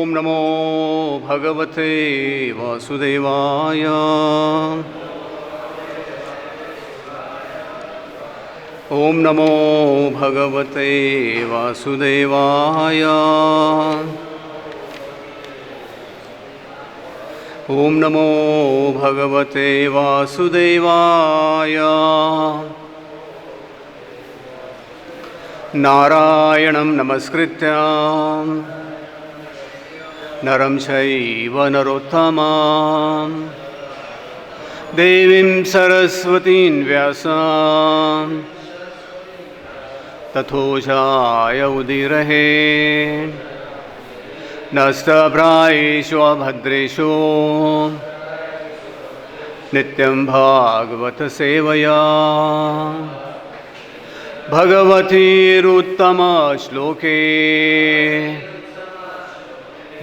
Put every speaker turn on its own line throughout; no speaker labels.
ओम नमो भगवते वासुदेवाय। ओम नमो भगवते वासुदेवाय। ओम नमो भगवते वासुदेवाय। नारायणं नमस्कृत्य नरं चैव नरोत्तमं देवीं सरस्वतीं व्यासं ततो जयमुदीरये। नस्तप्रायेषु अभद्रेषु नित्यं भागवत सेवया भगवतीरुत्तमश्लोके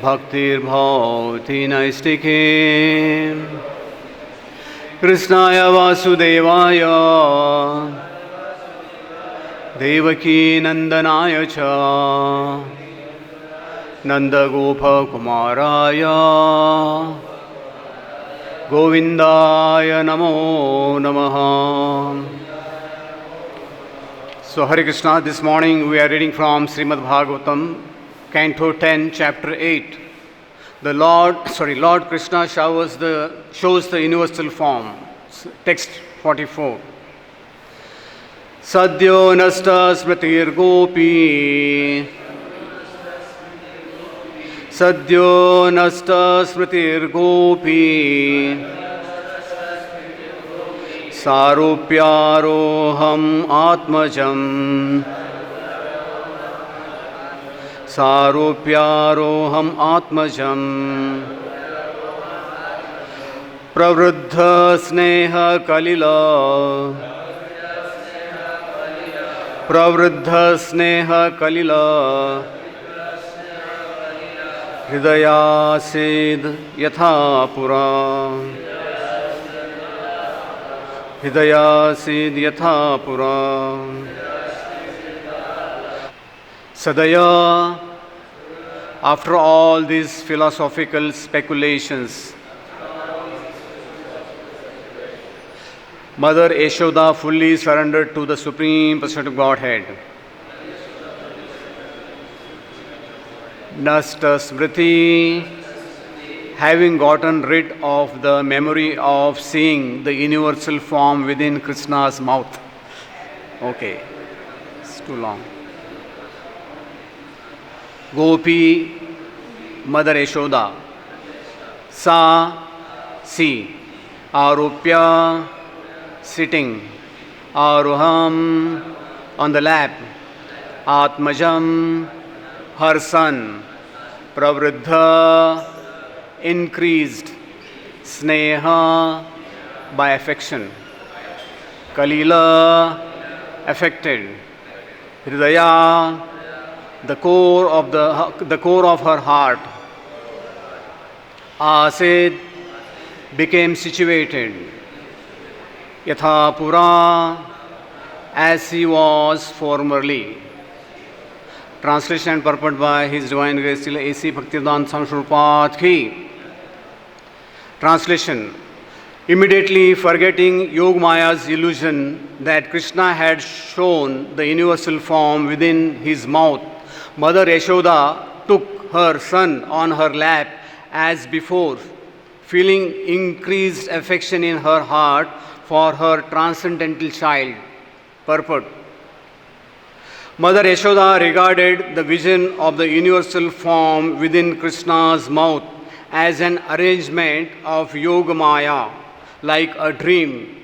भक्तिर्भवति नैष्टिके। कृष्णाय वासुदेवाय देवकीनन्दनाय च नन्दगोपकुमाराय गोविन्दाय नमो नमः। So Hare Krishna, this morning we are reading from Srimad Bhagavatam, Canto 10, Chapter 8. Lord Krishna shows the universal form. Text 44. Sadyo nasta smritir gopi. Sadyo nasta smritir gopi. सारूप्यारोहम आत्मजं सारूप्यारोहम आत्मजं pravriddha स्नेह कलिल प्रवृद्ध स्नेह कलिल हृदयासीद यथा पुरा हृदयासीद यथा पुरा। Sadaya, after all these philosophical speculations, Mother Yashoda fully surrendered to the Supreme Personality of Godhead. Nasta Smriti, having gotten rid of the memory of seeing the universal form within Krishna's mouth. Okay, it's too long. Gopi, Mother Yashoda, Sa, see, Arupya, sitting, Aruham, on the lap, Atmajam, her son, Pravriddha, increased, Sneha, by affection, Kalila, affected, Hridaya, the core of her heart, Asid, became situated, Yatha Pura, as he was formerly. Translation and purport by His Divine Grace Srila A.C. Bhaktivedanta Swami Prabhupada Ki. Translation. Immediately forgetting Yogmaya's illusion that Krishna had shown the universal form within his mouth, Mother Yashoda took her son on her lap as before, feeling increased affection in her heart for her transcendental child. Purport. Mother Yashoda regarded the vision of the universal form within Krishna's mouth as an arrangement of Yogamaya, like a dream.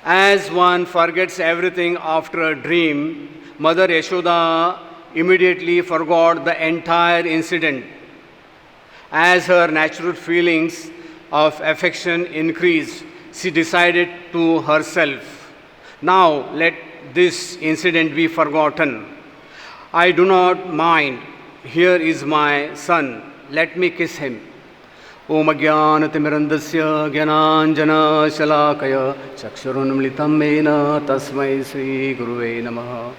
As one forgets everything after a dream, Mother Yashoda immediately forgot the entire incident. As her natural feelings of affection increased, she decided to herself, now let this incident be forgotten. I do not mind. Here is my son. Let me kiss him. Om Ajnanatimirandasya Jnananjana Shalakaya Chakshurunmilitam Mena Tasmai Sri Guruve Namaha.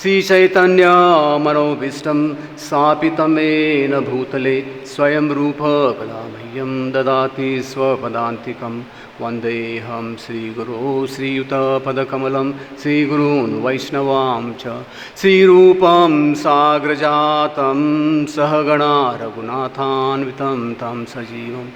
श्रीचैतन्यमनोभीष्टं स्थापितं येन भूतले स्वयं रूप कदा मह्यं ददाति स्वपदान्तिकं वन्देऽहं श्रीगुरो श्रीयुतपदकमलं श्रीगुरून् वैष्णवां च श्रीरूपं साग्रजातं सहगणा रघुनाथान्वितं तं सजीवं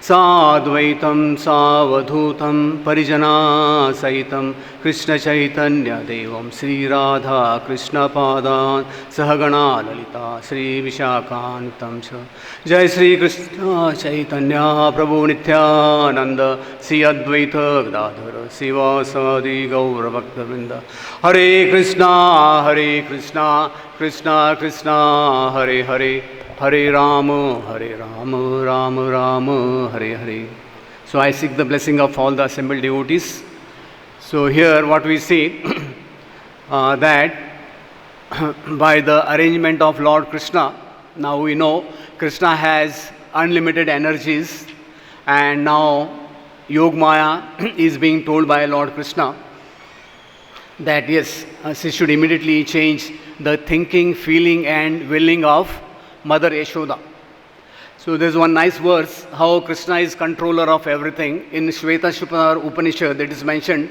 साद्वैतं सावधूतं परिजनासहितं कृष्णचैतन्यदेवं श्रीराधा कृष्णपादान् सहगणा ललिता श्रीविशाखान्वितं च जय श्रीकृष्ण चैतन्य प्रभु नित्यानन्द श्री अद्वैत गदाधर शिवासादि गौरभक्तवृन्द हरे Krishna Krishna Krishna Hare Hare Hare Ram Ram Ram Hare Hare. So I seek the blessing of all the assembled devotees. So here what we see that by the arrangement of Lord Krishna, now we know Krishna has unlimited energies, and now Yogmaya is being told by Lord Krishna that yes, she should immediately change the thinking, feeling and willing of Mother Yashoda. So there is one nice verse how Krishna is controller of everything. In Shvetashupar Upanishad it is mentioned,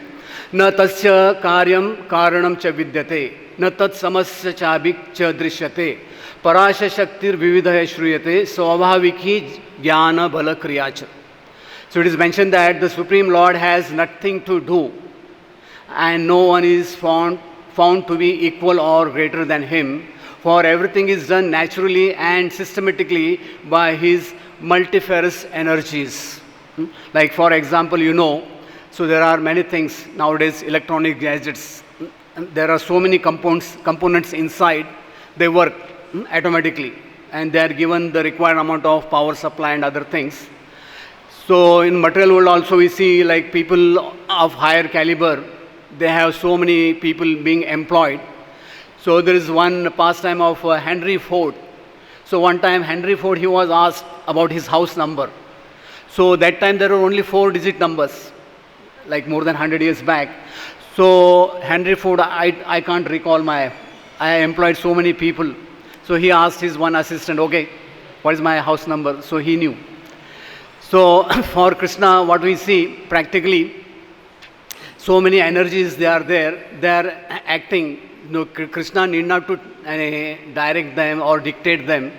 na tasya karyam karanam cha vidyate, na tat samasya chabik cha drishyate, parasha shaktir vividhaya shruyate, swabhaviki jnana bala kriyacha. So it is mentioned that the Supreme Lord has nothing to do and no one is found to be equal or greater than him, for everything is done naturally and systematically by his multifarious energies. Like for example, you know, so there are many things nowadays, electronic gadgets, there are so many components inside, they work automatically and they are given the required amount of power supply and other things. So in material world also we see like people of higher caliber, they have so many people being employed. So there is one pastime of Henry Ford. So one time Henry Ford, he was asked about his house number. So that time there were only 4-digit numbers, like more than 100 years back. So Henry Ford, I can't recall I employed so many people. So he asked his one assistant, okay, what is my house number? So he knew. So for Krishna, what we see practically, so many energies they are there, they are acting. No, Krishna need not to direct them or dictate them,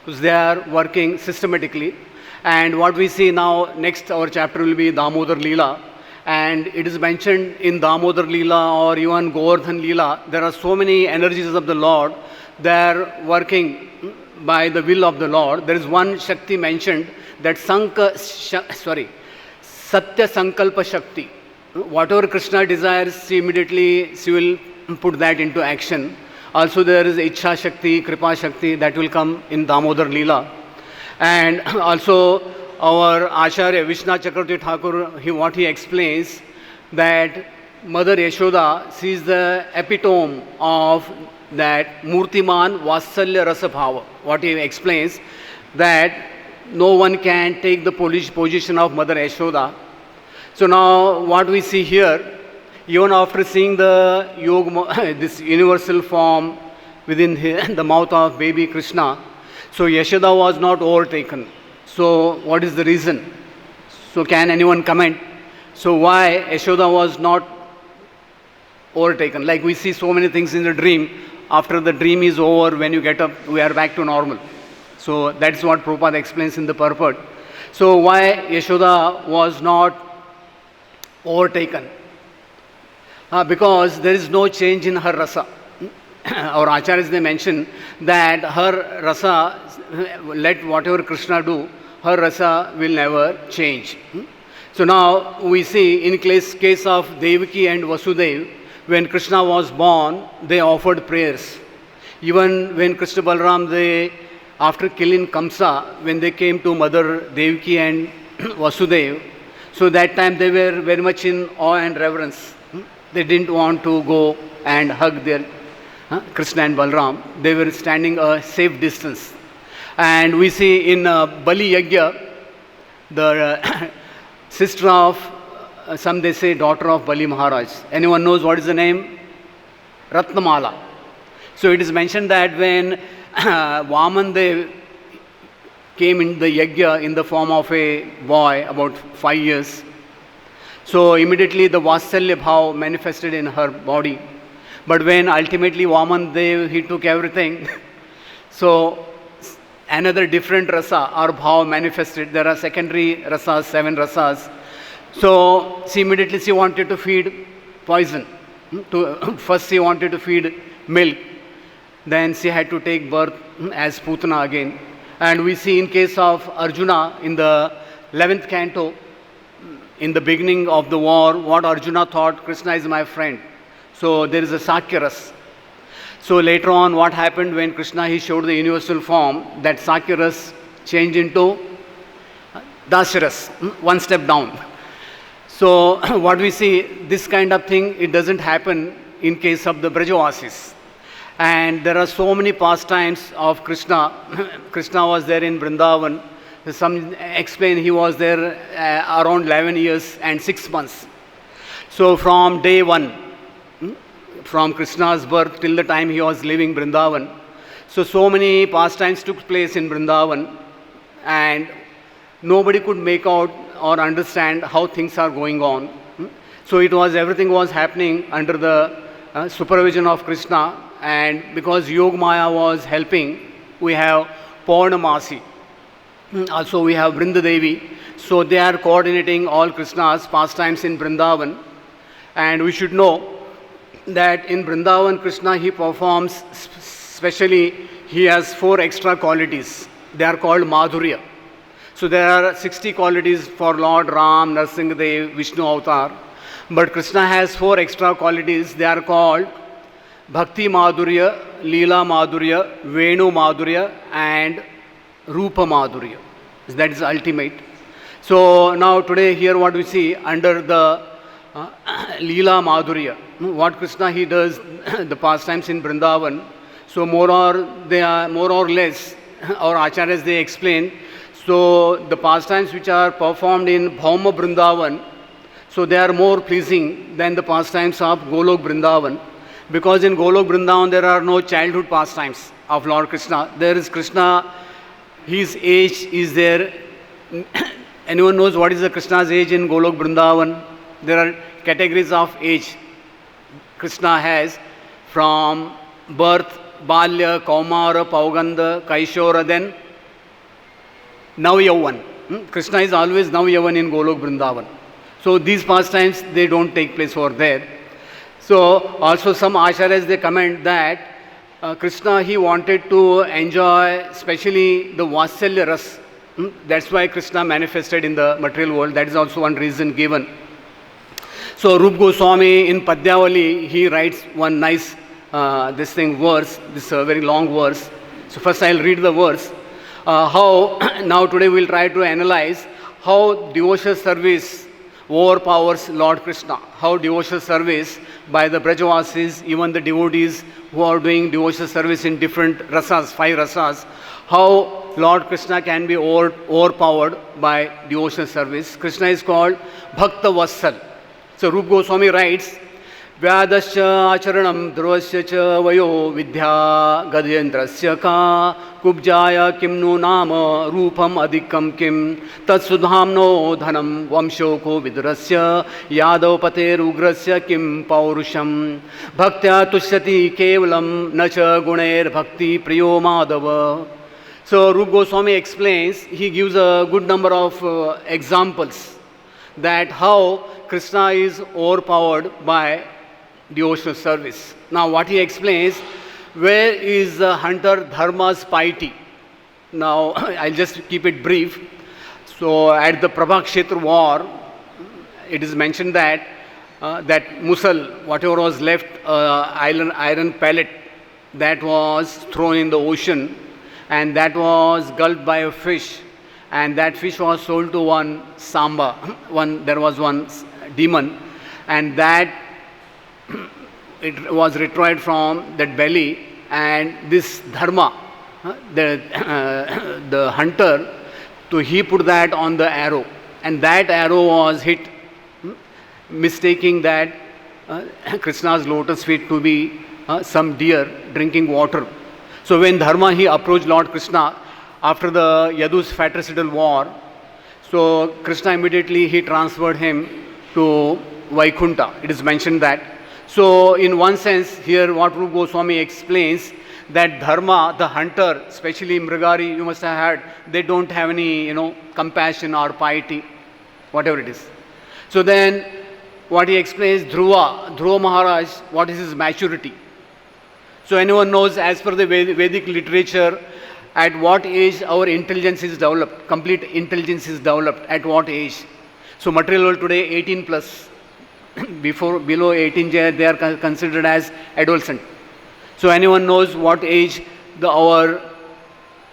because they are working systematically. And what we see now, next our chapter will be Damodar Leela, and it is mentioned in Damodar Leela or even Govardhan Leela, there are so many energies of the Lord, they are working by the will of the Lord. There is one Shakti mentioned, that Satya Sankalpa Shakti. Whatever Krishna desires, she will put that into action. Also there is Ichha Shakti, Kripa Shakti, that will come in Damodar Leela. And also our Acharya Vishwanath Chakravarti Thakur, what he explains, that Mother Yashoda, she is the epitome of that Murtiman Vasalya Rasa Bhava. What he explains, that no one can take the position of Mother Yashoda. So now what we see here, even after seeing the this universal form within the mouth of baby Krishna, so Yashoda was not overtaken. So what is the reason? So can anyone comment? So why Yashoda was not overtaken? Like we see so many things in the dream, after the dream is over, when you get up, we are back to normal. So that's what Prabhupada explains in the purport. So why Yashoda was not overtaken? Because there is no change in her rasa. Our acharyas, they mention that her rasa, let whatever Krishna do, her rasa will never change. So now we see in case of Devaki and Vasudev, when Krishna was born, they offered prayers. Even when Krishna Balram, they, after killing Kamsa, when they came to Mother Devaki and Vasudev, so that time they were very much in awe and reverence. They didn't want to go and hug their Krishna and Balram. They were standing a safe distance. And we see in Bali Yagya, the sister of, some they say daughter of Bali Maharaj. Anyone knows what is the name? Ratnamala. So it is mentioned that when Vaman Dev came in the yajna in the form of a boy, about 5 years, so immediately the Vatsalya bhav manifested in her body. But when ultimately Vaman Dev, he took everything, so another different rasa or bhav manifested. There are secondary rasas, 7 rasas. So she immediately she wanted to feed poison. First she wanted to feed milk. Then she had to take birth as Putana again. And we see in case of Arjuna in the 11th canto, in the beginning of the war, what Arjuna thought, Krishna is my friend. So there is a Sakyaras. So later on, what happened when Krishna he showed the universal form, that Sakyaras changed into Dasharas, one step down. So what we see, this kind of thing, it doesn't happen in case of the Brajavasis. And there are so many pastimes of Krishna. Krishna was there in Vrindavan. Some explain he was there around 11 years and 6 months. So from day one, from Krishna's birth till the time he was leaving Vrindavan, so many pastimes took place in Vrindavan, and nobody could make out or understand how things are going on. So it was, everything was happening under the supervision of Krishna, and because Yogmaya was helping, we have Purnamasi. Also we have Vrindadevi. So they are coordinating all Krishna's pastimes in Vrindavan. And we should know that in Vrindavan, Krishna he performs, specially he has 4 extra qualities. They are called Madhurya. So there are 60 qualities for Lord Ram, Narsingadev, Vishnu Avatar. But Krishna has 4 extra qualities. They are called Bhakti Madhurya, Leela Madhurya, Venu Madhurya, and Rupa Madhurya. That is ultimate. So now today here what we see under the Leela Madhurya, what Krishna he does, the pastimes in Vrindavan. So more or less, our acharyas they explain. So the pastimes which are performed in Bhauma Vrindavan, so they are more pleasing than the pastimes of Golok Vrindavan. Because in Golok Vrindavan there are no childhood pastimes of Lord Krishna. There is Krishna, his age is there. Anyone knows what is the Krishna's age in Golok Vrindavan? There are categories of age Krishna has, from birth, Balya, Kaumara, Pauganda, Kaishora, then Navyavan. Krishna is always Navyavan in Golok Vrindavan. So these pastimes, they don't take place over there. So also some acharyas they comment that Krishna he wanted to enjoy especially the Vatsalya Ras. That's why Krishna manifested in the material world. That is also one reason given. So Rup Goswami in Padyavali, he writes one nice verse, this very long verse. So first I'll read the verse. Now today we'll try to analyze how devotional service overpowers Lord Krishna. How devotional service by the Brajavasis, even the devotees who are doing devotional service in different rasas, 5 rasas, how Lord Krishna can be overpowered by devotional service. Krishna is called Bhakta Vassal. So Rup Goswami writes, Vyadasya acharanam dhruvasya cha vayo vidya gadyendrasya ka kubjaya kimnu nama rupam adikam kim tatsudhamno dhanam vamshoko vidrasya yadav pater ugrasya kim paurusham bhaktya tushyati kevalam nacha gunair bhakti priyo madhava. So Rup Goswami explains, he gives a good number of examples that how Krishna is overpowered by devotional service. Now what he explains, where is the hunter Dharma's piety? Now I'll just keep it brief. So at the Prabhakshetra war, it is mentioned that that Musal, whatever was left, iron pellet, that was thrown in the ocean, and that was gulped by a fish, and that fish was sold to one Samba, there was one demon, and that it was retrieved from that belly, and this Dharma, the hunter, he put that on the arrow, and that arrow was hit, mistaking that Krishna's lotus feet to be some deer drinking water. So when Dharma he approached Lord Krishna after the Yadu's fratricidal war, so Krishna immediately he transferred him to Vaikunta. It is mentioned that. So in one sense here what Rupa Goswami explains that Dharma, the hunter, especially Mrigari, you must have heard, they don't have any, compassion or piety, whatever it is. So then what he explains, Dhruva Maharaj, what is his maturity? So anyone knows as per the Vedic literature, at what age our intelligence is developed, complete intelligence is developed, at what age? So material world today 18 plus, below 18 they are considered as adolescent. So anyone knows what age our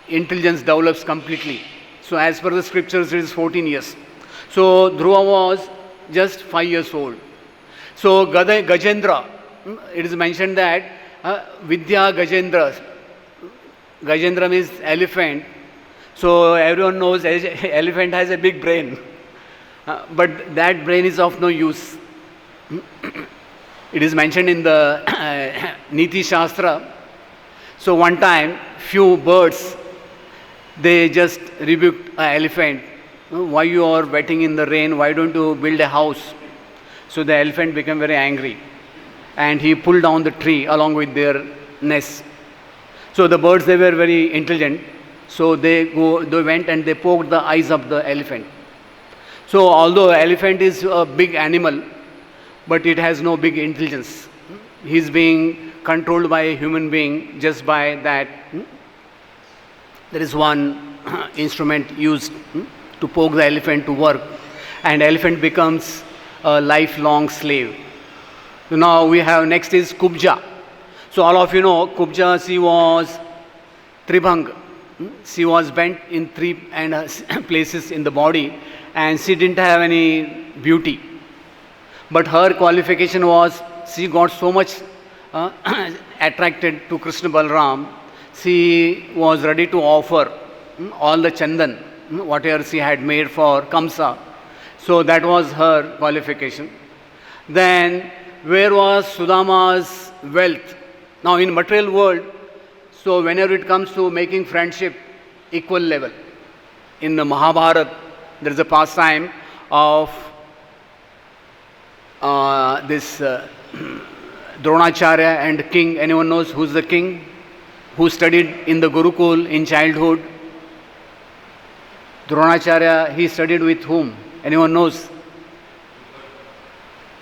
intelligence develops completely. So as per the scriptures it is 14 years. So Dhruva was just 5 years old. So Gajendra, it is mentioned that Vidya Gajendra, Gajendra means elephant. So everyone knows elephant has a big brain. But that brain is of no use. It is mentioned in the Niti Shastra. So one time, few birds, they just rebuked an elephant. Why you are wetting in the rain? Why don't you build a house? So the elephant became very angry. And he pulled down the tree along with their nest. So the birds, they were very intelligent. So they went and they poked the eyes of the elephant. So although elephant is a big animal, but it has no big intelligence. He is being controlled by a human being just by that. There is one instrument used to poke the elephant to work, and elephant becomes a lifelong slave. So now we have next is Kubja. So all of you know Kubja, she was Tribhang. She was bent in three places in the body, and she didn't have any beauty. But her qualification was, she got so much attracted to Krishna Balram, she was ready to offer all the chandan, whatever she had made for Kamsa. So that was her qualification. Then where was Sudama's wealth? Now in material world, so whenever it comes to making friendship equal level, in the Mahabharata, there is a pastime of this Dronacharya and king. Anyone knows who's the king? Who studied in the Gurukul in childhood? Dronacharya, he studied with whom? Anyone knows?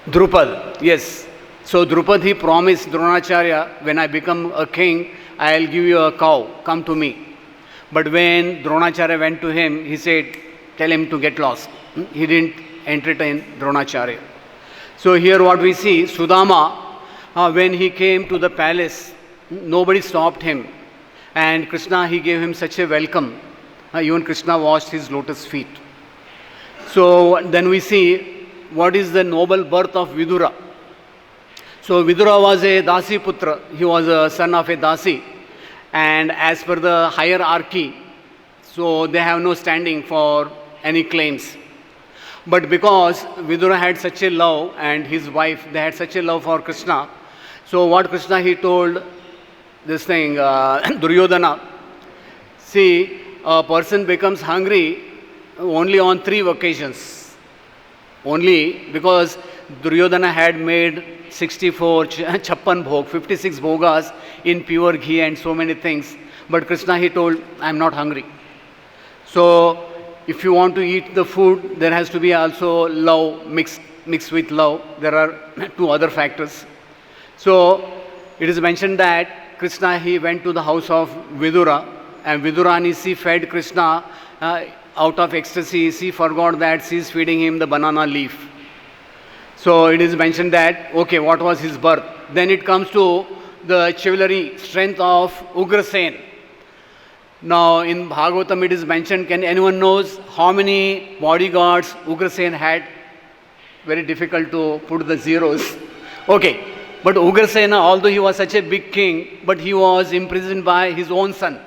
Drupad, yes. So Drupad, he promised Dronacharya, when I become a king, I'll give you a cow, come to me. But when Dronacharya went to him, he said, tell him to get lost. He didn't entertain Dronacharya. So here what we see, Sudama, when he came to the palace, nobody stopped him. And Krishna, he gave him such a welcome. Even Krishna washed his lotus feet. So then we see what is the noble birth of Vidura. So Vidura was a Dasi Putra. He was a son of a Dasi. And as per the hierarchy, so they have no standing for any claims. But because Vidura had such a love, and his wife, they had such a love for Krishna, so what Krishna he told this thing, Duryodhana, see, a person becomes hungry only on 3 occasions. Only because Duryodhana had made 64 chappan bhog, 56 bhogas in pure ghee and so many things. But Krishna he told, I am not hungry. So if you want to eat the food, there has to be also love mixed with love. There are 2 other factors. So it is mentioned that Krishna he went to the house of Vidura, and Vidurani she fed Krishna out of ecstasy. She forgot that she is feeding him the banana leaf. So it is mentioned that, okay, what was his birth? Then it comes to the chivalry strength of Ugrasen. Now in Bhagavatam it is mentioned, can anyone knows how many bodyguards Ugrasen had? Very difficult to put the zeros. Okay, but Ugrasena, although he was such a big king, but he was imprisoned by his own son.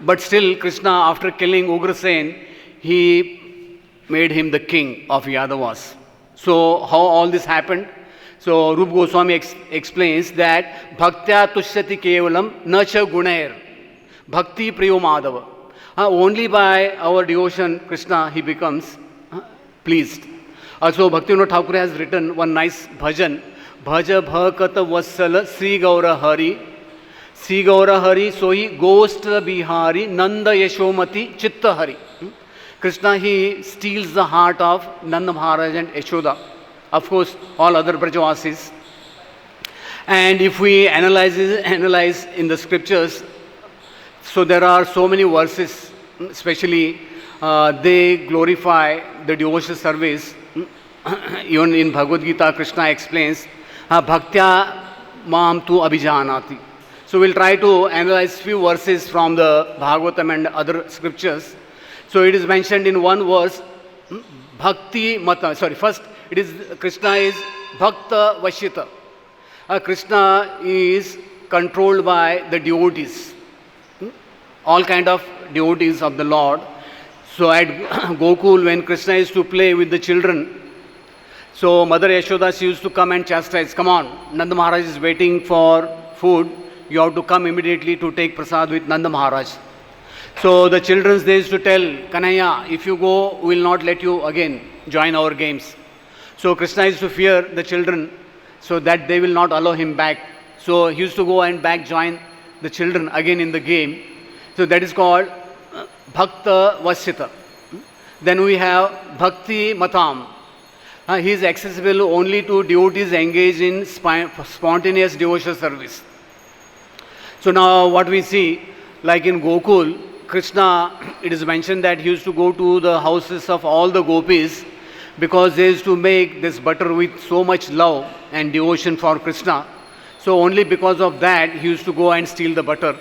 But still Krishna, after killing Ugrasen, he made him the king of Yadavas. So how all this happened? So Rup Goswami explains that bhaktya tushyati kevalam na cha gunair bhakti priyo madhava. Only by our devotion Krishna he becomes pleased. Also Bhaktivinoda Thakur has written one nice bhajan, Bhaja bhakata vassala Sri Gaura Hari, Sri Gaura Hari sohi Ghosta Bihari Nanda Yashomati Chitta Hari. Krishna he steals the heart of Nanda Maharaj and Yashoda, of course all other Brajavasis. And if we analyze in the scriptures, so there are so many verses, especially they glorify the devotional service. Even in Bhagavad Gita, Krishna explains, Bhaktya Mam tu Abhijanati. So we'll try to analyze few verses from the Bhagavatam and other scriptures. So it is mentioned in one verse, Bhakti Mata. Sorry, first it is Krishna is Bhakta Vashita. Krishna is controlled by the devotees, all kind of devotees of the Lord. So at Gokul, when Krishna is to play with the children, so Mother Yashoda, she used to come and chastise, come on, Nanda Maharaj is waiting for food, you have to come immediately to take prasad with Nanda Maharaj. So the children, they used to tell, Kanhaiya, if you go, we will not let you again join our games. So Krishna used to fear the children, so that they will not allow him back. So he used to go and back join the children again in the game. So that is called Bhakta Vasita. Then we have Bhakti Matam. He is accessible only to devotees engaged in spontaneous devotional service. So now what we see, like in Gokul, Krishna, it is mentioned that he used to go to the houses of all the gopis because they used to make this butter with so much love and devotion for Krishna. So only because of that he used to go and steal the butter,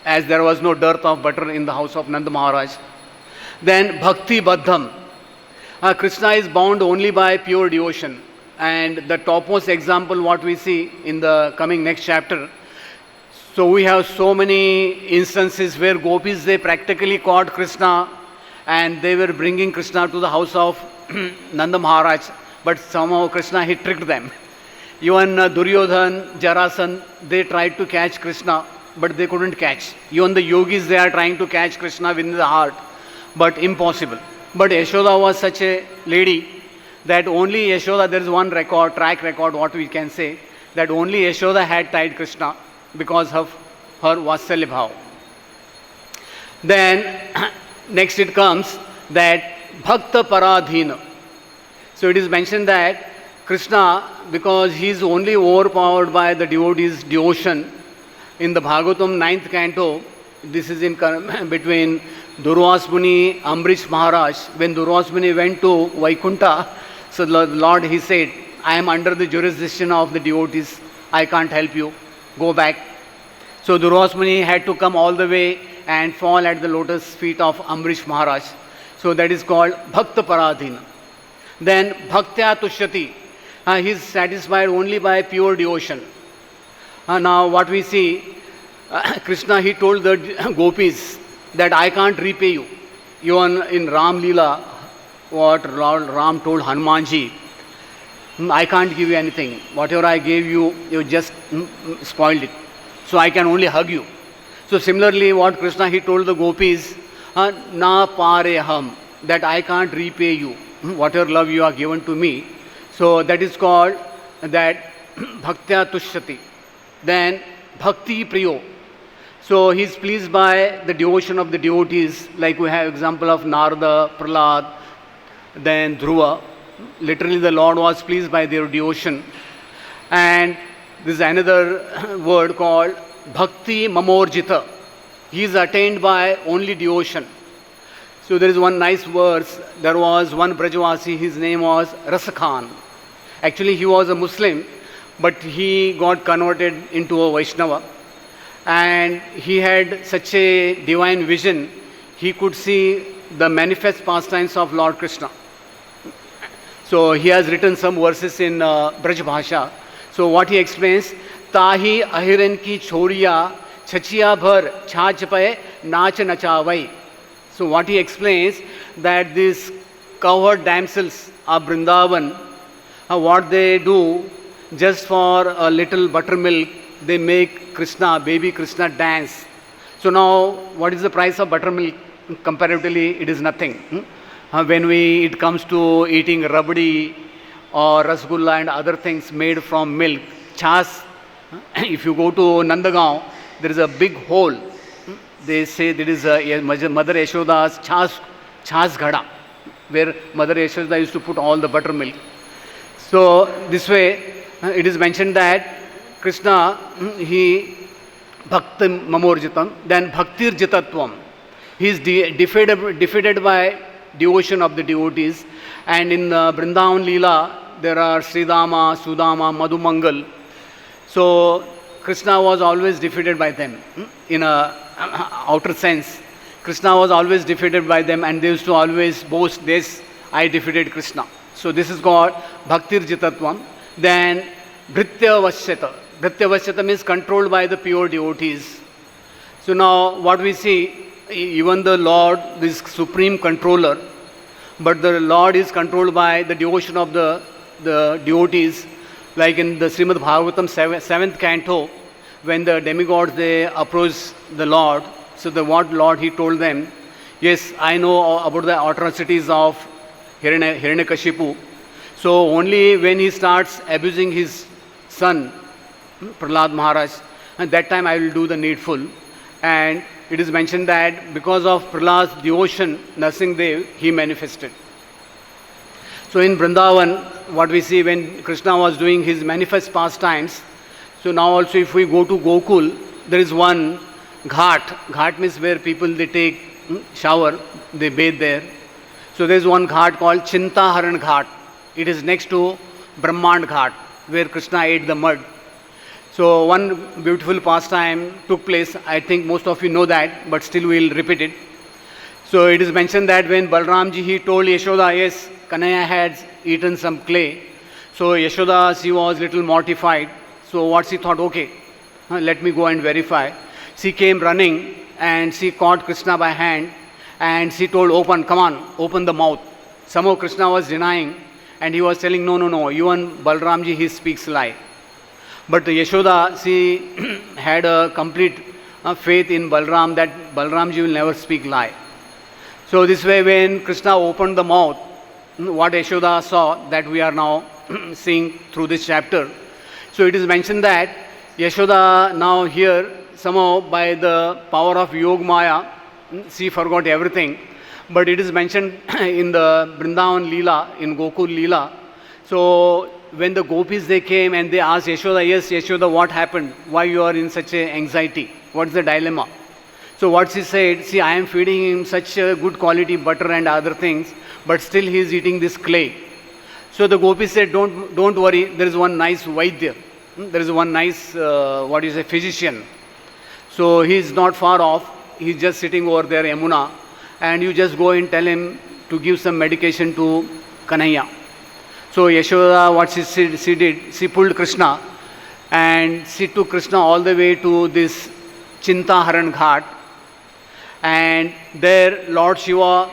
as there was no dearth of butter in the house of Nanda Maharaj. Then Bhakti Baddham. Krishna is bound only by pure devotion. And the topmost example what we see in the coming next chapter. So we have so many instances where gopis, they practically caught Krishna and they were bringing Krishna to the house of Nanda Maharaj. But somehow Krishna, he tricked them. Even Duryodhan, Jarasan, they tried to catch Krishna, but they couldn't catch. Even the yogis, they are trying to catch Krishna within the heart, but impossible. But Yashoda was such a lady that only Yashoda, there is one record, track record, what we can say, that only Yashoda had tied Krishna because of her Vatsalya bhav. Then next it comes that Bhakta Paradhina. So it is mentioned that Krishna, because he is only overpowered by the devotees' devotion, in the Bhagavatam 9th canto, this is in between Durvas Muni, Ambrish Maharaj. When Durvas Muni went to Vaikuntha, so the Lord, he said, I am under the jurisdiction of the devotees, I can't help you, go back. So Durvas Muni had to come all the way and fall at the lotus feet of Ambrish Maharaj. So that is called Bhakta Paradhina. Then Bhaktya Tushyati. He is satisfied only by pure devotion. Now what we see, Krishna, he told the gopis that I can't repay you. Even in Ram Leela, what Ram told Hanumanji, I can't give you anything. Whatever I gave you, you just spoiled it. So I can only hug you. So similarly, what Krishna, he told the gopis, na pareham, that I can't repay you. Whatever love you are given to me. So that is called that Bhaktya Tushyati. Then Bhakti Priyo. So he is pleased by the devotion of the devotees, like we have example of Narada, Prahlad, then Dhruva. Literally the Lord was pleased by their devotion. And this is another word called Bhakti Mamorjita. He is attained by only devotion. So there is one nice verse. There was one Brajavasi, his name was Rasakhan. Actually he was a Muslim, but he got converted into a Vaishnava. And he had such a divine vision, he could see the manifest pastimes of Lord Krishna. So he has written some verses in Braj Bhasha. So what he explains, Tahi ahiran ki choriya chachiya bhar chhach paye nach nachavai. So what he explains, that these cowherd damsels of Vrindavan, what they do, just for a little buttermilk, they make Krishna, baby Krishna dance. So now, what is the price of buttermilk? Comparatively, it is nothing. When it comes to eating rabdi or rasgulla and other things made from milk, chas, if you go to Nandagaon, there is a big hole. They say there is a Mother Yashoda's chas ghada, where Mother Yashoda used to put all the buttermilk. So this way, it is mentioned that Krishna, he bhaktim mamorjitam, then bhaktir jitatvam. He is defeated by devotion of the devotees. And in Vrindavan Leela, there are Sridama, Sudama, Madhumangal. So Krishna was always defeated by them. In a outer sense, Krishna was always defeated by them, and they used to always boast this, I defeated Krishna. So this is called Bhaktir Jitatvam. Then Bhritya Vashyata. Bhritya Vashyata means controlled by the pure devotees. So now what we see, even the Lord is supreme controller, but the Lord is controlled by the devotion of the devotees. Like in the Srimad Bhagavatam 7th canto, when the demigods, they approach the Lord, so the what Lord he told them, yes, I know about the atrocities of Hiranyakashipu. So only when he starts abusing his son, Prahlad Maharaj, at that time I will do the needful. And it is mentioned that because of Prahlad's devotion, Narsimhadev, he manifested. So in Vrindavan, what we see when Krishna was doing his manifest pastimes, so now also if we go to Gokul, there is one ghat. Ghat means where people they take shower, they bathe there. So there is one ghat called Chintaharan Ghat. It is next to Brahmand Ghat, where Krishna ate the mud. So one beautiful pastime took place. I think most of you know that, but still we will repeat it. So it is mentioned that when Balramji he told Yashoda, yes, Kanhaiya had eaten some clay. So Yashoda, she was little mortified. So what she thought, okay, let me go and verify. She came running and she caught Krishna by hand and she told, open, come on, open the mouth. Somehow Krishna was denying and he was telling, no, even Balramji he speaks lie. But Yashoda, she had a complete faith in Balram that Balramji will never speak lie. So this way when Krishna opened the mouth, what Yashoda saw that we are now seeing through this chapter. So it is mentioned that Yashoda now here somehow by the power of Yog Maya, she forgot everything. But it is mentioned in the Vrindavan Leela, in Gokul Leela. So when the gopis they came and they asked Yashoda, yes Yashoda, what happened? Why you are in such a anxiety? What's the dilemma? So what she said, see, I am feeding him such a good quality butter and other things, but still he is eating this clay. So the gopis said, don't worry, there is one nice Vaidya. There is one nice, physician. So he is not far off. He is just sitting over there, Yamuna, and you just go and tell him to give some medication to Kanhaiya. So Yashoda, what she did, she pulled Krishna and she took Krishna all the way to this Chintaharan Ghat. And there Lord Shiva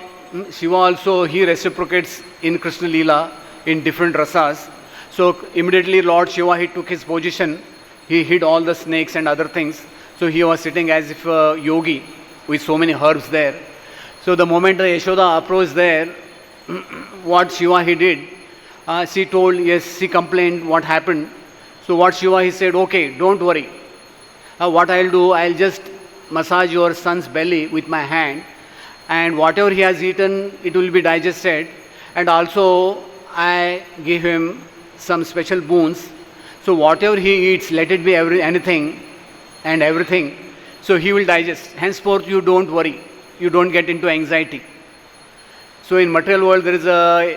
also, he reciprocates in Krishna Leela in different rasas. So immediately Lord Shiva, he took his position. He hid all the snakes and other things. So he was sitting as if a yogi with so many herbs there. So the moment Yashoda approached there, what Shiva he did, she told, yes, she complained what happened. So what Shiva he said, okay, don't worry. What I'll do, I'll just massage your son's belly with my hand, and whatever he has eaten, it will be digested. And also I give him some special boons. So whatever he eats, let it be anything and everything. So he will digest. Henceforth, you don't worry. You don't get into anxiety. So in material world, there is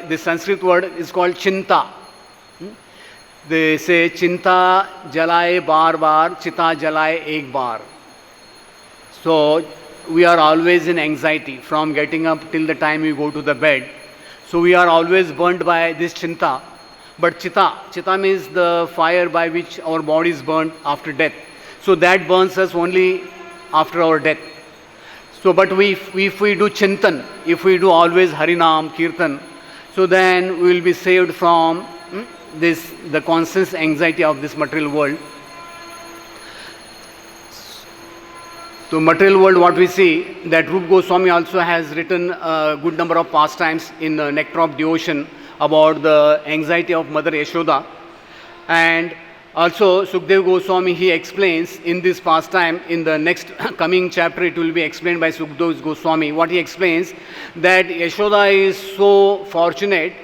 this Sanskrit word is called chinta. They say chinta jalaye bar bar, chita jalaye ek bar. So we are always in anxiety from getting up till the time we go to the bed. So we are always burnt by this chinta. But chita means the fire by which our body is burnt after death. So that burns us only after our death. So but if we do chintan, if we do always Harinam, Kirtan, so then we will be saved from the constant anxiety of this material world. So material world, what we see, that Rupa Goswami also has written a good number of pastimes in Nectar of Devotion about the anxiety of Mother Yashoda. And also Sukdev Goswami, he explains in this pastime, in the next coming chapter it will be explained by Sukdev Goswami. What he explains, that Yashoda is so fortunate,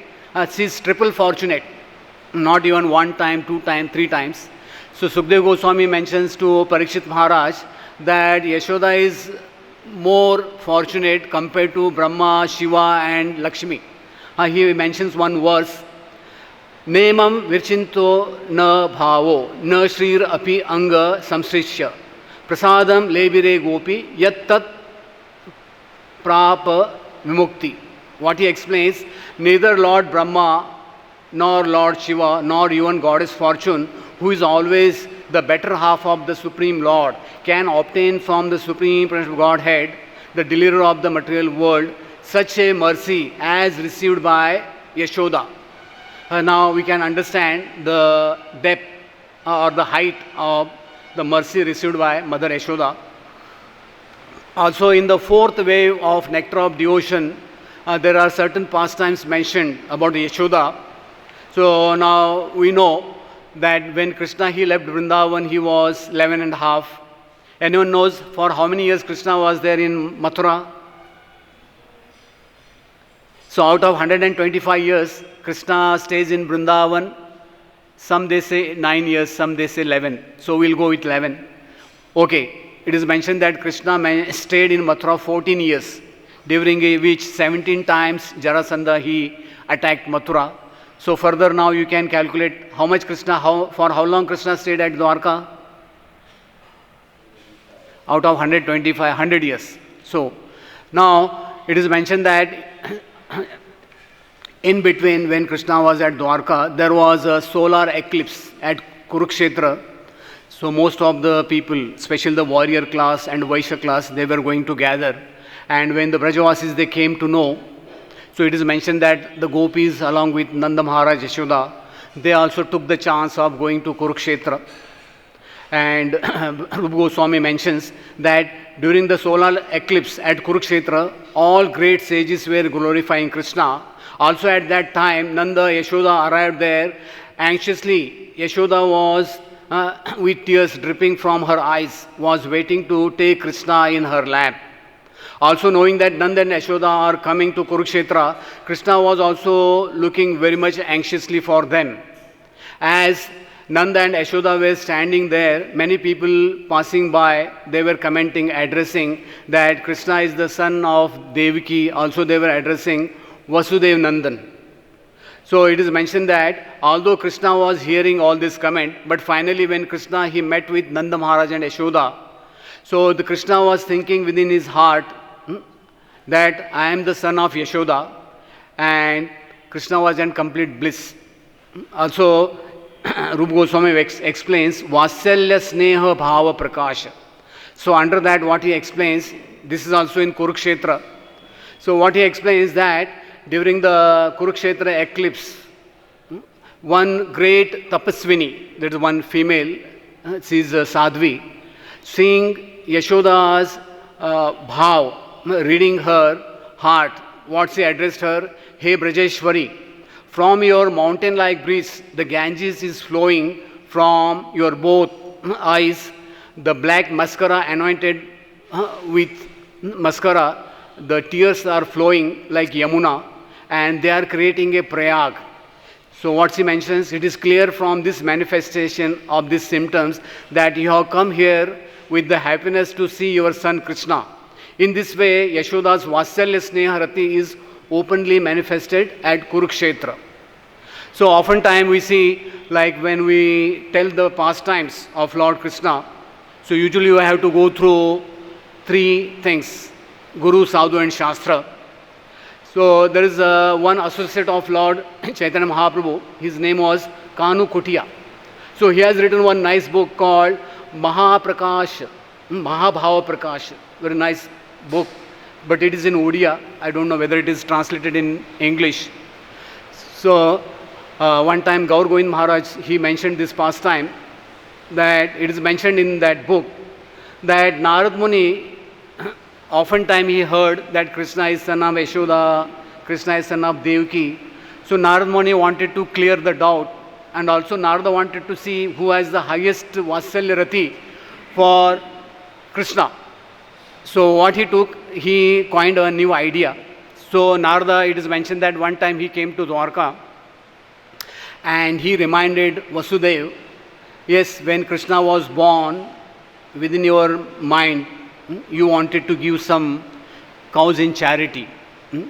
she is triple fortunate, not even one time, two times, three times. So Sukdev Goswami mentions to Parikshit Maharaj that Yashoda is more fortunate compared to Brahma, Shiva and Lakshmi. He mentions one verse, Nemam virchinto na bhavo na shrir api anga samsrishya prasadam lebire gopi yat tat prapa vimukti. What he explains, neither Lord Brahma nor Lord Shiva nor even Goddess Fortune, who is always the better half of the Supreme Lord, can obtain from the Supreme Godhead, the deliverer of the material world, such a mercy as received by Yashoda. Now we can understand the depth or the height of the mercy received by Mother Yashoda. Also in the fourth wave of Nectar of Devotion, there are certain pastimes mentioned about Yashoda. So now we know that when Krishna he left Vrindavan, he was 11 and a half. Anyone knows for how many years Krishna was there in Mathura? So out of 125 years, Krishna stays in Vrindavan. Some they say 9 years, some they say 11. So we'll go with 11. Okay, it is mentioned that Krishna stayed in Mathura 14 years, during which 17 times Jarasandha he attacked Mathura. So further now you can calculate how much Krishna, for how long Krishna stayed at Dwarka? Out of 125, 100 years. So now it is mentioned that in between, when Krishna was at Dwarka, there was a solar eclipse at Kurukshetra. So most of the people, especially the warrior class and Vaishya class, they were going to gather. And when the Brajavasis they came to know, so it is mentioned that the gopis along with Nanda Maharaj Yashoda, they also took the chance of going to Kurukshetra. And Rupa Goswami mentions that during the solar eclipse at Kurukshetra, all great sages were glorifying Krishna. Also at that time, Nanda Yashoda arrived there anxiously. Yashoda was with tears dripping from her eyes, was waiting to take Krishna in her lap. Also knowing that Nanda and Yashoda are coming to Kurukshetra, Krishna was also looking very much anxiously for them. As Nanda and Yashoda were standing there, many people passing by, they were commenting, addressing that Krishna is the son of Devaki. Also they were addressing Vasudev Nandan. So it is mentioned that although Krishna was hearing all this comment, but finally when Krishna he met with Nanda Maharaj and Yashoda, so the Krishna was thinking within his heart that I am the son of Yashoda, and Krishna was in complete bliss. Also Rupa Goswami explains Vasalya Sneha Bhava Prakasha. So under that what he explains, this is also in Kurukshetra. So what he explains that during the Kurukshetra eclipse, one great tapaswini, that is one female, she is Sadhvi, seeing Yashoda's bhav, reading her heart, what she addressed her, Hey Brajeshwari, from your mountain-like breeze, the Ganges is flowing from your both eyes, the black mascara anointed with mascara, the tears are flowing like Yamuna, and they are creating a Prayag. So what she mentions, it is clear from this manifestation of these symptoms that you have come here with the happiness to see your son Krishna. In this way, Yashoda's Vasalya Sneha Rati is openly manifested at Kurukshetra. So oftentimes we see, like when we tell the pastimes of Lord Krishna, so usually we have to go through three things, Guru, Sadhu and Shastra. So there is one associate of Lord Chaitanya Mahaprabhu, his name was Kanu Kutia. So he has written one nice book called Mahaprakash, Mahabhava Prakash, very nice book, but it is in Odia. I don't know whether it is translated in English. So One time Gaur Govind Maharaj, he mentioned this pastime, that it is mentioned in that book that Narad Muni, oftentimes he heard that Krishna is son of Yashoda, Krishna is son of Devaki. So Narad Muni wanted to clear the doubt, and also Narada wanted to see who has the highest Vatsalya Rati for Krishna. So what he took, he coined a new idea. So Narada, it is mentioned that one time he came to Dwarka and he reminded Vasudeva, yes, when Krishna was born, within your mind, you wanted to give some cows in charity.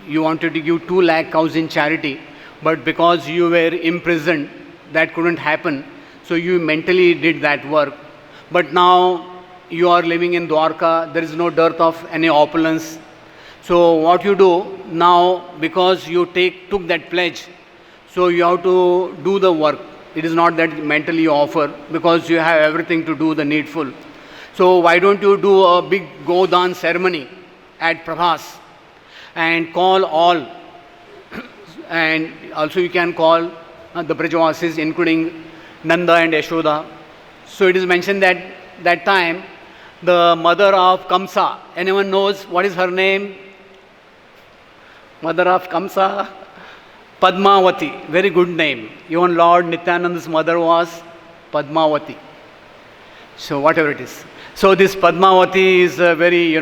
You wanted to give 2 lakh cows in charity, but because you were imprisoned, that couldn't happen. So you mentally did that work. But now you are living in Dwarka, there is no dearth of any opulence. So what you do now, because you took that pledge, so you have to do the work. It is not that mentally you offer, because you have everything to do the needful. So why don't you do a big Godan ceremony at Prabhas and call all, and also you can call the Brajavasis, including Nanda and Yashoda. So it is mentioned that that time the mother of Kamsa, anyone knows what is her name? Mother of Kamsa? Padmavati, very good name. Even Lord Nityananda's mother was Padmavati. So whatever it is. So this Padmavati is a very,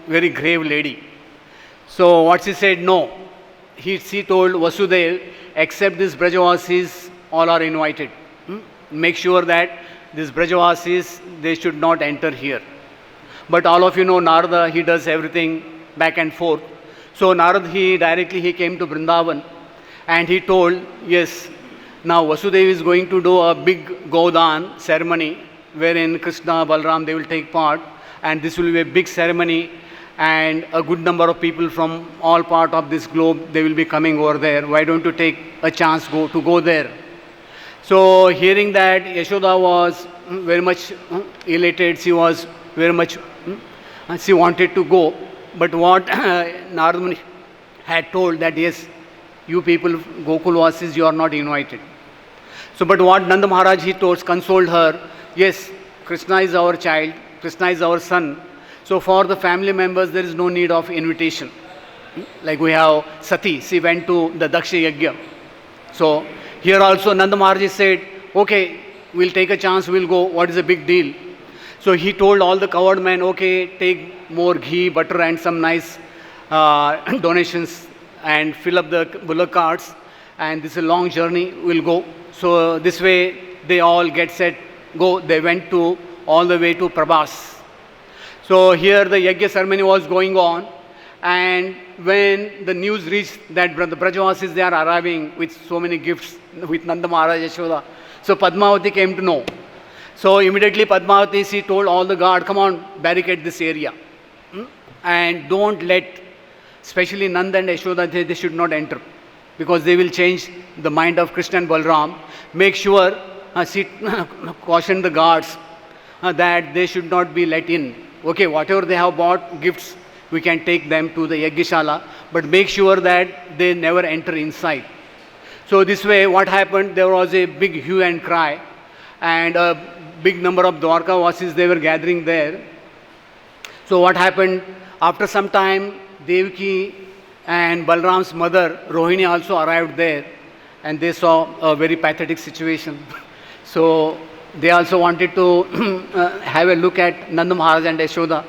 very grave lady. So what she said, no. She told Vasudeva, except these Brajavasis, all are invited. Make sure that these Brajavasis, they should not enter here. But all of you know Narada, he does everything back and forth. So Narada, he came to Vrindavan and he told, yes, now Vasudeva is going to do a big Godan ceremony wherein Krishna, Balram, they will take part, and this will be a big ceremony, and a good number of people from all part of this globe, they will be coming over there. Why don't you take a chance to go there? So hearing that, Yashoda was very much elated. She was very much, she wanted to go. But what Narada Muni had told that, yes, you people, Gokulvasis, you are not invited. So, but what Nanda Maharaj, he consoled her, yes, Krishna is our child, Krishna is our son. So for the family members, there is no need of invitation. Like we have Sati, she went to the Daksha Yajna. So here also Nanda Maharaj said, okay, we'll take a chance, we'll go, what is the big deal? So he told all the covered men, okay, take more ghee, butter and some nice donations and fill up the bullock carts, and this is a long journey, we'll go. So this way they all get set, go. They went all the way to Prabhas. So here the Yajna ceremony was going on, and when the news reached that the Brajavasis, they are arriving with so many gifts with Nanda Maharaj, Yashoda. So Padmavati came to know. So immediately Padmavati, she told all the guard, come on, barricade this area. And don't let, especially Nanda and Yashoda, they should not enter, because they will change the mind of Krishna and Balram. Make sure, she caution the guards that they should not be let in. Okay, whatever they have bought, gifts, we can take them to the Yajnashala, but make sure that they never enter inside. So this way, what happened, there was a big hue and cry, and a big number of Dwarka Vasis, they were gathering there. So what happened, after some time, Devaki and Balram's mother, Rohini, also arrived there, and they saw a very pathetic situation. So they also wanted to have a look at Nanda Maharaj and Yashoda.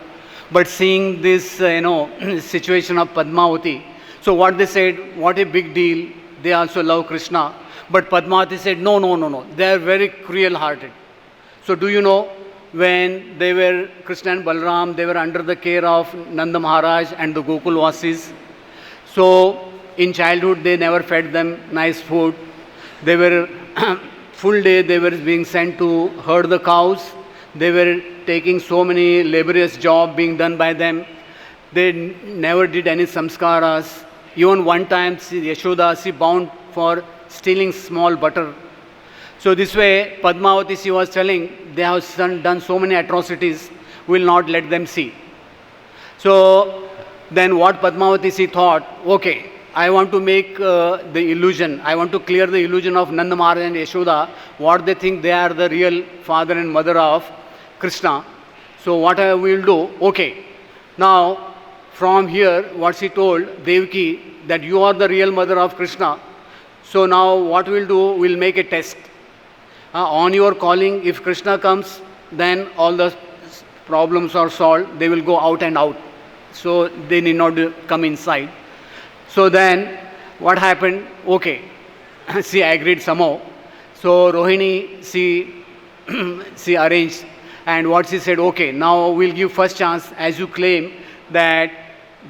But seeing this, situation of Padmavati, so what they said, what a big deal, they also love Krishna. But Padmavati said, no, they are very cruel-hearted. So do you know, when they were, Krishna and Balram, they were under the care of Nanda Maharaj and the Gokul Vasis. So in childhood, they never fed them nice food. They were, full day, they were being sent to herd the cows. They were taking so many laborious jobs being done by them. They never did any samskaras. Even one time, Yashoda, she bound for stealing small butter. So this way, Padmavati, she was telling, they have done so many atrocities, we will not let them see. So then what Padmavati, she thought, okay, I want to make the illusion, I want to clear the illusion of Nanda Maharaj and Yashoda, what they think they are the real father and mother of Krishna. So what I will do, okay, now from here what she told Devaki, that you are the real mother of Krishna. So now what we'll do, we'll make a test. On your calling, if Krishna comes, then all the problems are solved, they will go out and out. So they need not come inside. So then what happened? Okay, she agreed somehow. So Rohini, she arranged, and what she said, okay, now we'll give first chance, as you claim that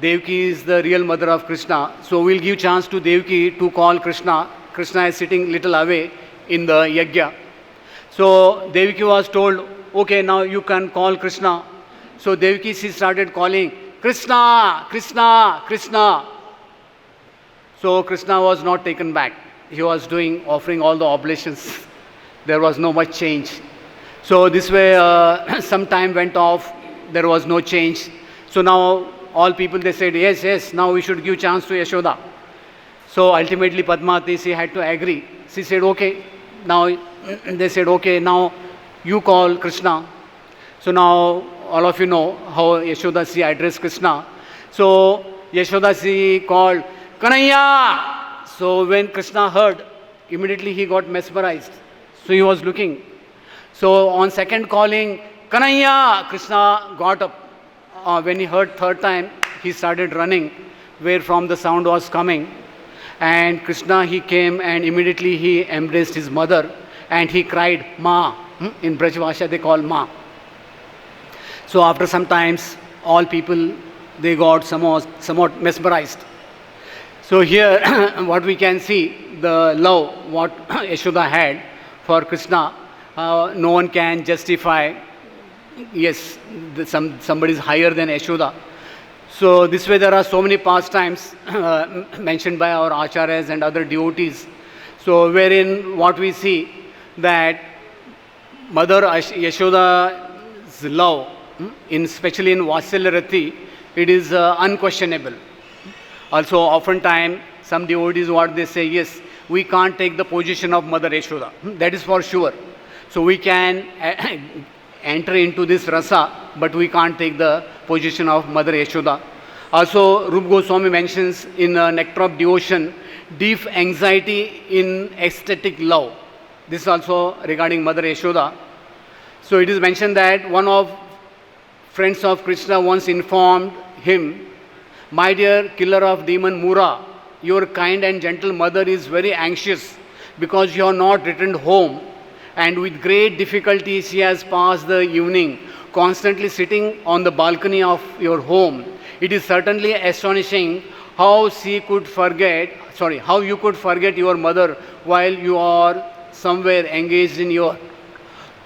Devaki is the real mother of Krishna. So we'll give chance to Devaki to call Krishna. Krishna is sitting little away in the yajna. So Devaki was told, okay, now you can call Krishna. So Devaki, she started calling, Krishna, Krishna, Krishna. So Krishna was not taken back. He was offering all the oblations. There was no much change. So this way, some time went off. There was no change. So now all people, they said, yes, yes, now we should give chance to Yashoda. So ultimately Padmavati, she had to agree. She said, okay. Now they said, okay, now you call Krishna. So now all of you know how Yashoda, she addressed Krishna. So Yashoda, she called, Kanhaiya! So when Krishna heard, immediately he got mesmerized. So he was looking. So on second calling, Kanhaiya! Krishna got up. When he heard third time, he started running where from the sound was coming. And Krishna, he came and immediately he embraced his mother and he cried, Ma. In Braj Bhasha they call Ma. So after some times, all people, they got somewhat mesmerized. So here, what we can see, the love what Yashoda had for Krishna, no one can justify. Yes, somebody is higher than Yashoda. So this way there are so many pastimes mentioned by our acharyas and other devotees. So wherein what we see that Mother Yashoda's love, especially in Vatsalya Rati, it is unquestionable. Also, oftentimes, some devotees, what they say, yes, we can't take the position of Mother Yashoda. That is for sure. So we can enter into this rasa, but we can't take the position of Mother Yashoda. Also, Rupa Goswami mentions in Nectar of Devotion, deep anxiety in ecstatic love. This is also regarding Mother Yashoda. So it is mentioned that one of friends of Krishna once informed him, my dear killer of demon Mura, your kind and gentle mother is very anxious because you have not returned home, and with great difficulty she has passed the evening constantly sitting on the balcony of your home. It is certainly astonishing how you could forget your mother while you are somewhere engaged in your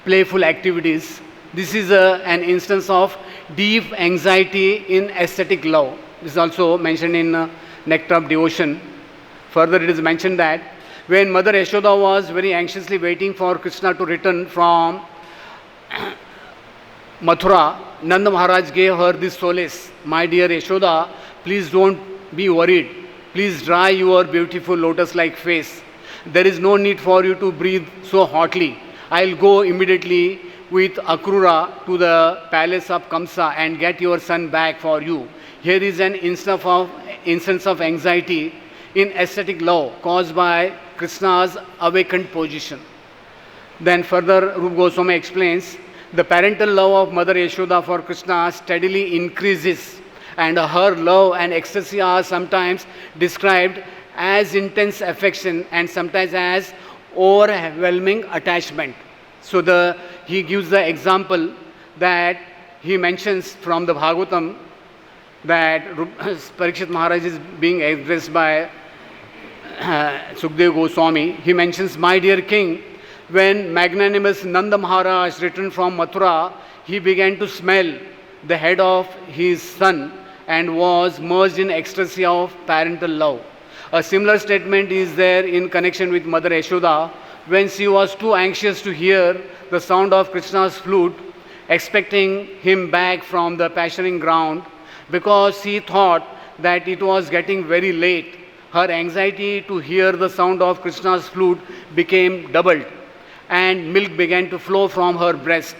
playful activities. This is an instance of deep anxiety in aesthetic love. This is also mentioned in Nectar of Devotion. Further, it is mentioned that when Mother Yashoda was very anxiously waiting for Krishna to return from Mathura, Nanda Maharaj gave her this solace. My dear Yashoda, please don't be worried. Please dry your beautiful lotus-like face. There is no need for you to breathe so hotly. I'll go immediately with Akrura to the palace of Kamsa and get your son back for you. Here is an instance of anxiety in aesthetic love caused by Krishna's awakened position. Then further, Rupa Goswami explains, the parental love of Mother Yashoda for Krishna steadily increases, and her love and ecstasy are sometimes described as intense affection and sometimes as overwhelming attachment. So he gives the example that he mentions from the Bhagavatam, that Parikshit Maharaj is being addressed by Sukdev Goswami. He mentions, my dear king, when magnanimous Nanda Maharaj returned from Mathura, he began to smell the head of his son and was merged in ecstasy of parental love. A similar statement is there in connection with Mother Yashoda when she was too anxious to hear the sound of Krishna's flute, expecting him back from the pasturing ground, because she thought that it was getting very late. her anxiety to hear the sound of Krishna's flute became doubled, and milk began to flow from her breast.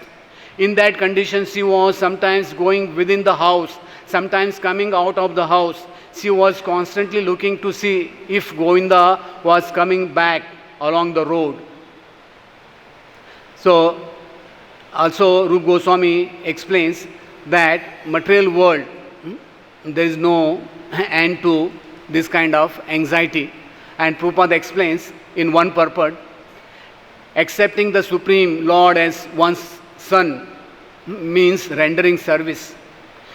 In that condition, she was sometimes going within the house, sometimes coming out of the house. She was constantly looking to see if Govinda was coming back along the road. So, also Rup Goswami explains that material world, there is no end to this kind of anxiety. And Prabhupada explains in one purport, accepting the Supreme Lord as one's son means rendering service.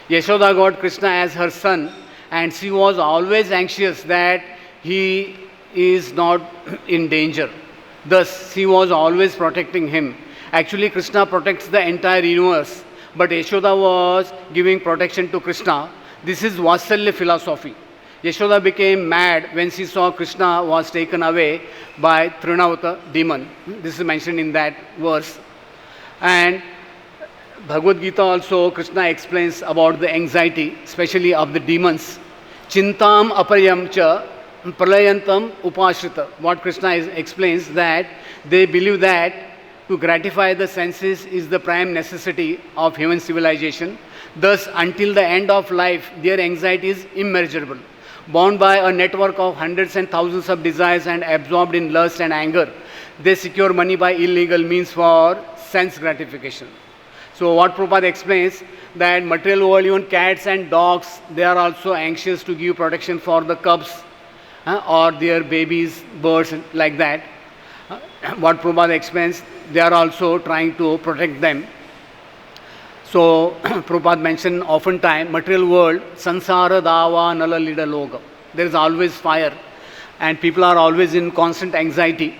Yashoda got Krishna as her son, and she was always anxious that he is not in danger. Thus, she was always protecting him. Actually, Krishna protects the entire universe, but Yashoda was giving protection to Krishna. This is Vatsalya philosophy. Yashoda became mad when she saw Krishna was taken away by Trinavata demon. This is mentioned in that verse. And Bhagavad Gita also, Krishna explains about the anxiety, especially of the demons. Chintam aparyam cha pralayantam upashrita. What Krishna explains that they believe that to gratify the senses is the prime necessity of human civilization. Thus, until the end of life, their anxiety is immeasurable. Bound by a network of hundreds and thousands of desires and absorbed in lust and anger, they secure money by illegal means for sense gratification. So what Prabhupada explains, that material world, even cats and dogs, they are also anxious to give protection for the cubs or their babies, birds, like that. What Prabhupada explains, they are also trying to protect them. So Prabhupada mentioned oftentimes, material world, sansara dava nala lida loga. There is always fire and people are always in constant anxiety.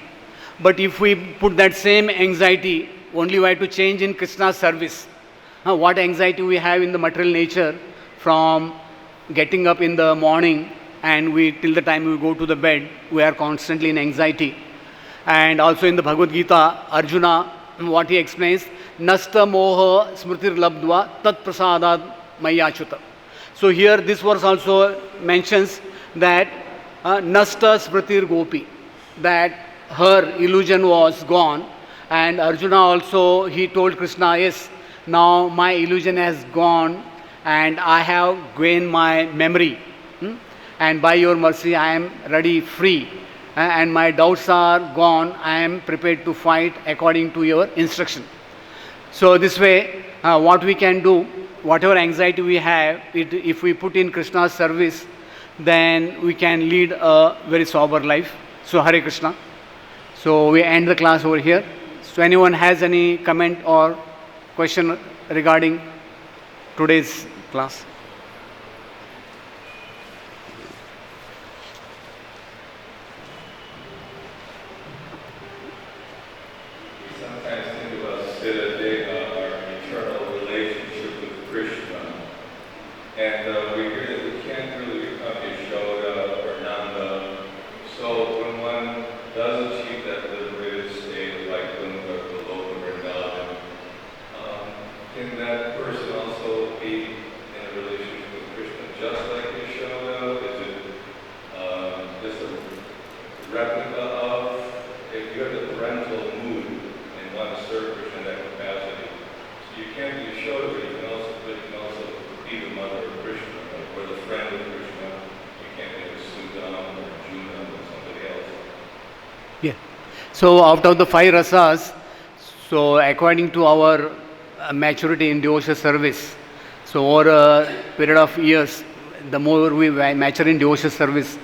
But if we put that same anxiety only way to change in Krishna's service, what anxiety we have in the material nature from getting up in the morning and we till the time we go to the bed, we are constantly in anxiety. And also in the Bhagavad Gita, Arjuna, what he explains, Nasta moha smritir labdva tat prasadad mayyachuta. So here this verse also mentions that Nasta smritir gopi, that her illusion was gone. And Arjuna also, he told Krishna, yes, now my illusion has gone and I have gained my memory. And by your mercy I am ready, free. And my doubts are gone. I am prepared to fight according to your instruction. So this way, what we can do, whatever anxiety we have, if we put in Krishna's service, then we can lead a very sober life. So Hare Krishna. So we end the class over here. So anyone has any comment or question regarding today's class? So out of the 5 rasas, so according to our maturity in devotional service, so over a period of years, the more we mature in devotional service,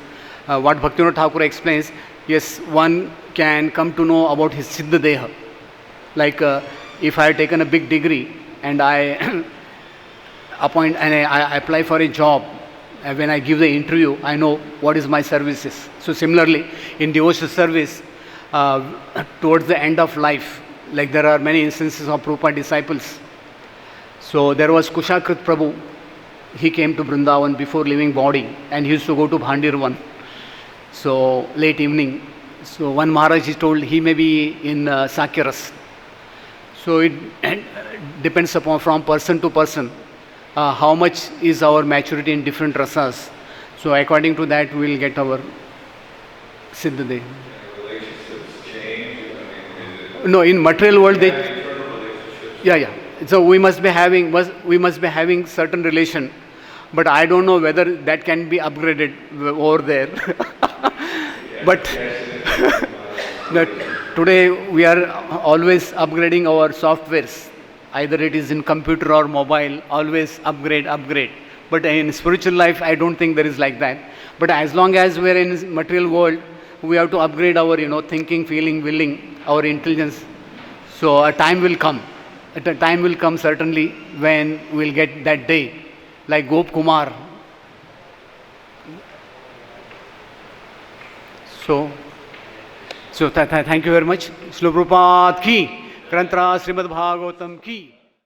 what Bhaktivinoda Thakur explains, yes, one can come to know about his Siddha Deha. Like if I have taken a big degree and I appoint and I apply for a job, and when I give the interview, I know what is my services. So similarly, in devotional service, towards the end of life, like there are many instances of Prabhupada disciples. So there was Kushakrit Prabhu. He came to Vrindavan before leaving body and he used to go to Bhandirvan. So late evening. So one Maharaj is told he may be in Sakyaras. So it depends upon from person to person how much is our maturity in different rasas. So according to that, we will get our Siddha Deha.
Relationships change. I mean, is it
No, in material world, they,
internal relationships?
yeah. So we must be having certain relation, but I don't know whether that can be upgraded over there. But that today we are always upgrading our softwares, either it is in computer or mobile, always upgrade. But in spiritual life, I don't think there is like that. But as long as we are in material world, we have to upgrade our thinking, feeling, willing, our intelligence. So a time will come. A time will come certainly when we'll get that day, like Gop Kumar. So thank you very much. Shri Prabhupada ki, Granthra Srimad Bhagavatam ki.